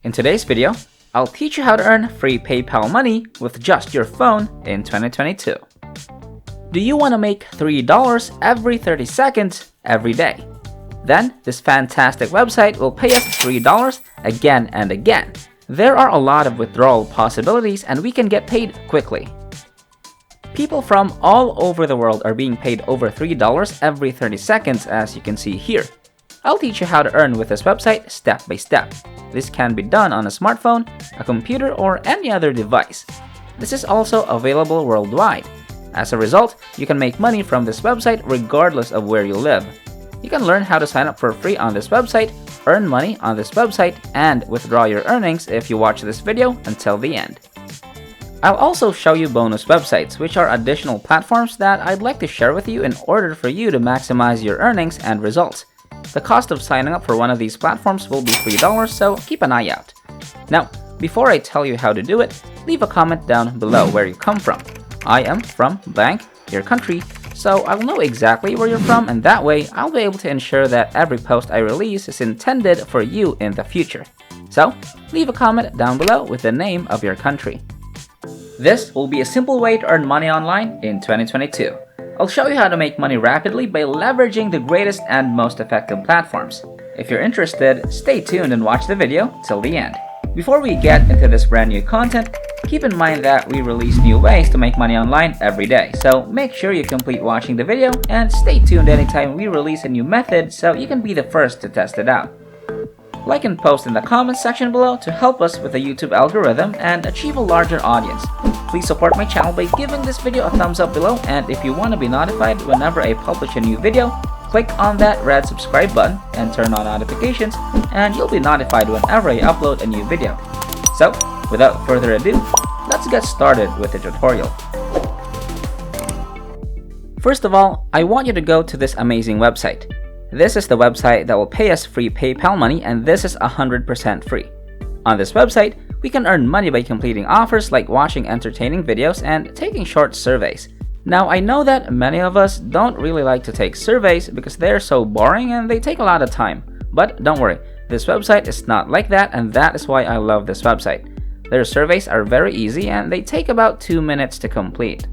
In today's video, I'll teach you how to earn free PayPal money with just your phone in 2022. Do you want to make $3 every 30 seconds every day? Then this fantastic website will pay us $3 again and again. There are a lot of withdrawal possibilities and we can get paid quickly. People from all over the world are being paid over $3 every 30 seconds, as you can see here. I'll teach you how to earn with this website step by step. This can be done on a smartphone, a computer, or any other device. This is also available worldwide. As a result, you can make money from this website regardless of where you live. You can learn how to sign up for free on this website, earn money on this website, and withdraw your earnings if you watch this video until the end. I'll also show you bonus websites, which are additional platforms that I'd like to share with you in order for you to maximize your earnings and results. The cost of signing up for one of these platforms will be $3, so keep an eye out. Now, before I tell you how to do it, leave a comment down below where you come from. I am from blank, your country, so I'll know exactly where you're from, and that way I'll be able to ensure that every post I release is intended for you in the future. So, leave a comment down below with the name of your country. This will be a simple way to earn money online in 2022. I'll show you how to make money rapidly by leveraging the greatest and most effective platforms. If you're interested, stay tuned and watch the video till the end. Before we get into this brand new content, keep in mind that we release new ways to make money online every day, so make sure you complete watching the video and stay tuned anytime we release a new method so you can be the first to test it out. Like and post in the comments section below to help us with the YouTube algorithm and achieve a larger audience. Please support my channel by giving this video a thumbs up below, and if you want to be notified whenever I publish a new video, click on that red subscribe button and turn on notifications, and you'll be notified whenever I upload a new video. So, without further ado, let's get started with the tutorial. First of all, I want you to go to this amazing website. This is the website that will pay us free PayPal money, and this is 100% free. On this website, we can earn money by completing offers like watching entertaining videos and taking short surveys. Now, I know that many of us don't really like to take surveys because they're so boring and they take a lot of time. But don't worry, this website is not like that, and that is why I love this website. Their surveys are very easy and they take about 2 minutes to complete.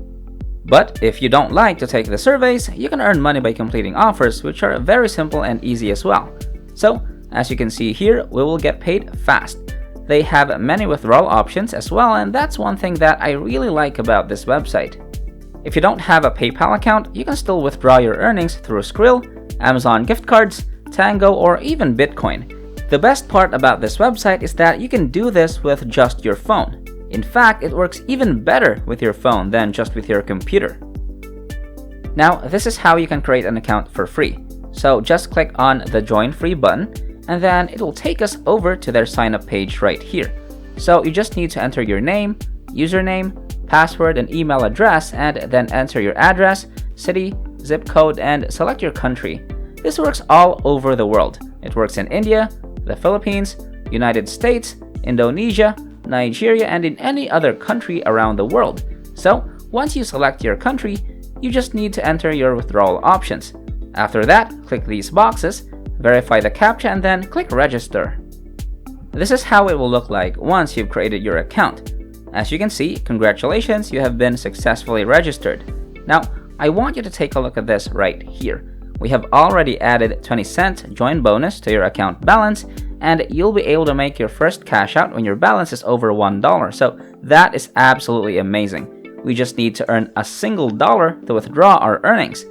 But if you don't like to take the surveys, you can earn money by completing offers, which are very simple and easy as well. So, as you can see here, we will get paid fast. They have many withdrawal options as well, and that's one thing that I really like about this website. If you don't have a PayPal account, you can still withdraw your earnings through Skrill, Amazon gift cards, Tango, or even Bitcoin. The best part about this website is that you can do this with just your phone. In fact, it works even better with your phone than just with your computer. Now, this is how you can create an account for free. So just click on the Join Free button, and then it will take us over to their sign up page right here. So you just need to enter your name, username, password, and email address, and then enter your address, city, zip code, and select your country. This works all over the world. It works in India, the Philippines, United States, Indonesia, Nigeria, and in any other country around the world. So once you select your country, you just need to enter your withdrawal options. After that, click these boxes, verify the CAPTCHA, and then click register. This is how it will look like once you've created your account. As you can see, congratulations, you have been successfully registered. Now, I want you to take a look at this right here. We have already added 20-cent join bonus to your account balance, and you'll be able to make your first cash out when your balance is over $1. So that is absolutely amazing. We just need to earn a single dollar to withdraw our earnings.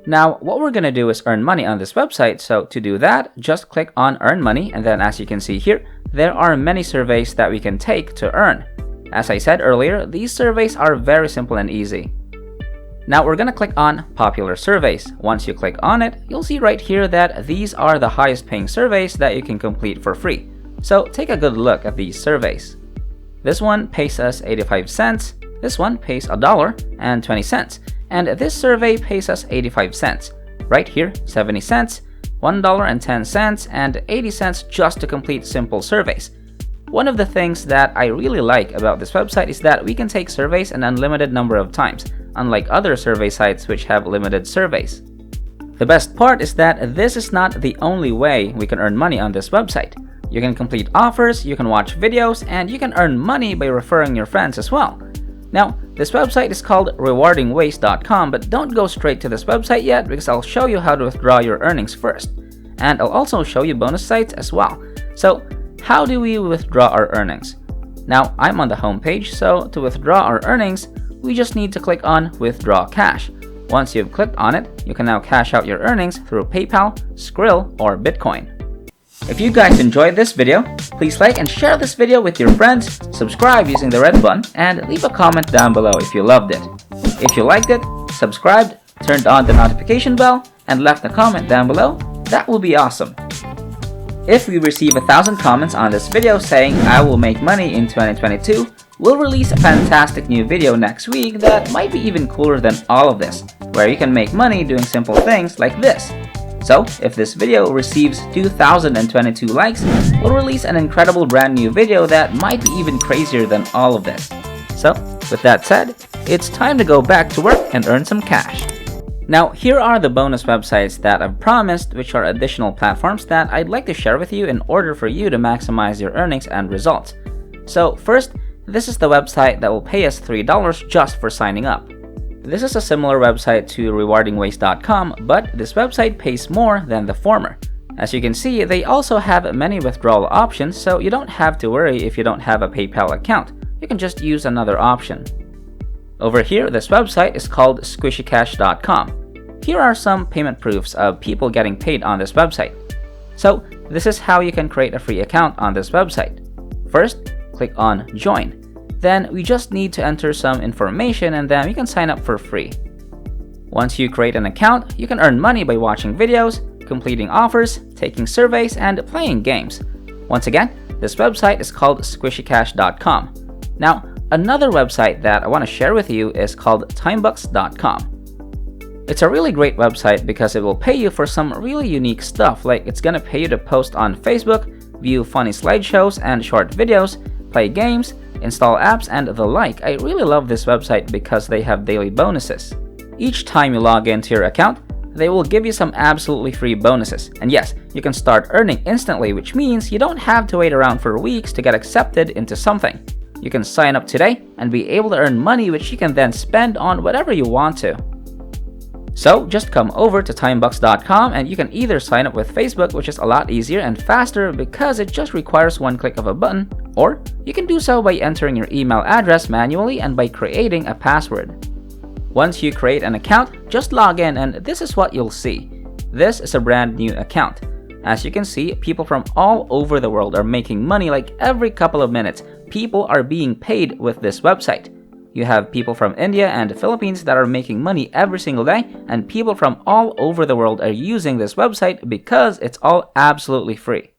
Now, what we're going to do is earn money on this website, so to do that, just click on Earn Money, and then as you can see here, there are many surveys that we can take to earn. As I said earlier, these surveys are very simple and easy. Now we're going to click on Popular Surveys. Once you click on it, you'll see right here that these are the highest paying surveys that you can complete for free. So take a good look at these surveys. This one pays us 85 cents, this one pays $1.20, and this survey pays us 85 cents. Right here, 70 cents, $1.10, and 80 cents just to complete simple surveys. One of the things that I really like about this website is that we can take surveys an unlimited number of times, unlike other survey sites which have limited surveys. The best part is that this is not the only way we can earn money on this website. You can complete offers, you can watch videos, and you can earn money by referring your friends as well. Now, this website is called rewardingways.com, but don't go straight to this website yet because I'll show you how to withdraw your earnings first. And I'll also show you bonus sites as well. So, how do we withdraw our earnings? Now, I'm on the home page, so to withdraw our earnings, we just need to click on Withdraw Cash. Once you've clicked on it, you can now cash out your earnings through PayPal, Skrill, or Bitcoin. If you guys enjoyed this video, please like and share this video with your friends, subscribe using the red button, and leave a comment down below if you loved it. If you liked it, subscribed, turned on the notification bell, and left a comment down below, that will be awesome. If we receive 1,000 comments on this video saying I will make money in 2022, we'll release a fantastic new video next week that might be even cooler than all of this, where you can make money doing simple things like this. So, if this video receives 2,022 likes, we'll release an incredible brand new video that might be even crazier than all of this. So, with that said, it's time to go back to work and earn some cash. Now, here are the bonus websites that I've promised, which are additional platforms that I'd like to share with you in order for you to maximize your earnings and results. So first, this is the website that will pay us $3 just for signing up. This is a similar website to rewardingways.com, but this website pays more than the former. As you can see, they also have many withdrawal options, so you don't have to worry if you don't have a PayPal account. You can just use another option. Over here, this website is called squishycash.com. Here are some payment proofs of people getting paid on this website. So, this is how you can create a free account on this website. First, click on Join. Then, we just need to enter some information and then we can sign up for free. Once you create an account, you can earn money by watching videos, completing offers, taking surveys, and playing games. Once again, this website is called squishycash.com. Now, another website that I want to share with you is called timebucks.com. It's a really great website because it will pay you for some really unique stuff, like it's gonna pay you to post on Facebook, view funny slideshows and short videos, play games, install apps, and the like. I really love this website because they have daily bonuses. Each time you log into your account, they will give you some absolutely free bonuses. And yes, you can start earning instantly, which means you don't have to wait around for weeks to get accepted into something. You can sign up today and be able to earn money which you can then spend on whatever you want to. So just come over to timebucks.com and you can either sign up with Facebook, which is a lot easier and faster because it just requires one click of a button, or you can do so by entering your email address manually and by creating a password. Once you create an account, just log in and this is what you'll see. This is a brand new account. As you can see, people from all over the world are making money like every couple of minutes. People are being paid with this website. You have people from India and the Philippines that are making money every single day, and people from all over the world are using this website because it's all absolutely free.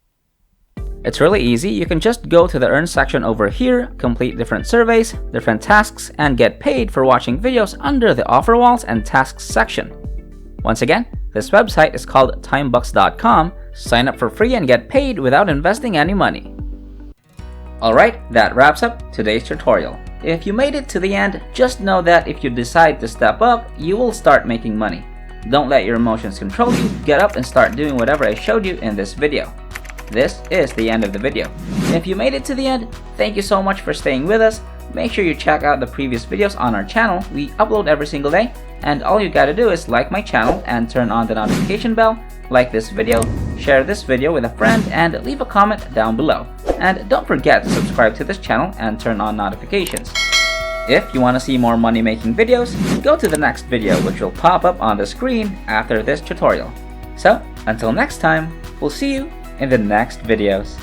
It's really easy. You can just go to the Earn section over here, complete different surveys, different tasks, and get paid for watching videos under the Offer Walls and Tasks section. Once again, this website is called timebucks.com. Sign up for free and get paid without investing any money. Alright, that wraps up today's tutorial. If you made it to the end, just know that if you decide to step up, you will start making money. Don't let your emotions control you. Get up and start doing whatever I showed you in this video. This is the end of the video. If you made it to the end, thank you so much for staying with us. Make sure you check out the previous videos on our channel. We upload every single day, and all you gotta do is like my channel and turn on the notification bell, like this video, share this video with a friend, and leave a comment down below. And don't forget to subscribe to this channel and turn on notifications. If you want to see more money making videos, go to the next video which will pop up on the screen after this tutorial. So, until next time, we'll see you in the next videos.